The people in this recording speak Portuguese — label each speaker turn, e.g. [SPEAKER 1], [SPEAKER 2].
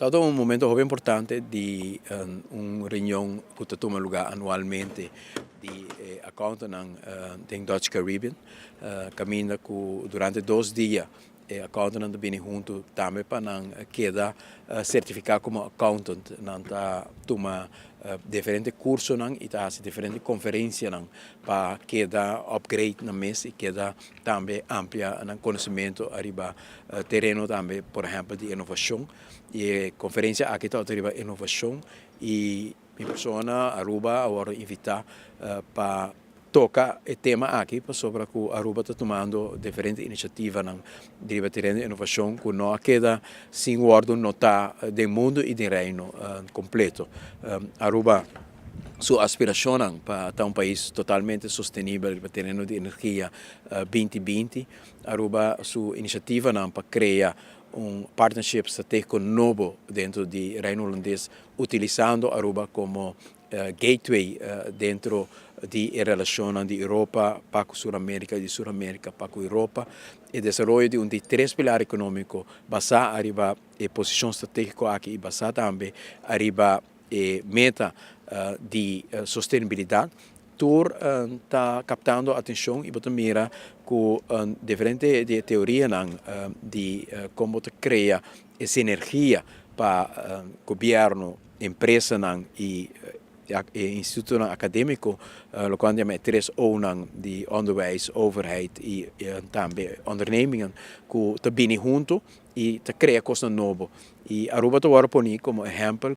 [SPEAKER 1] Stato un momento muy importante di una riunione che toma lugar annualmente di accountant in Dutch Caribbean. Cammina durante 2 giorni accountant viene junto também para queda certificado como accountant nanta toma differenti cursi e differenti conferenze para queda upgrade na mês e queda também amplia conhecimento arriba terreno também, por exemplo, de inovação e conferência aqui está arriba inovação e minha persona Aruba agora invitar para toca o tema aqui sobre que Aruba está tomando diferentes iniciativas de terreno de inovação que não queda sem guardo nota do mundo e do reino completo. Aruba sua aspiração para estar um país totalmente sustentável para terreno de energia 2020, Aruba sua iniciativa para criar partnership estratégico novo dentro do reino holandês, utilizando Aruba como gateway dentro de relação de Europa para a Sul-América, de Sul-América para a Europa, e desenvolvimento de de 3 pilares econômicos, basado arriba a posição estratégica aqui e basado também arriba a meta de sustentabilidade. Tur está captando atenção e bota mira com diferente de teoria de como cria essa energia para governo, empresa e instituto acadêmico, lo quando chama 3O de onderwijs, overheid e também ondernemingen que te binnen junto e te cria coisa nova. E Aruba te agora poni como exemplo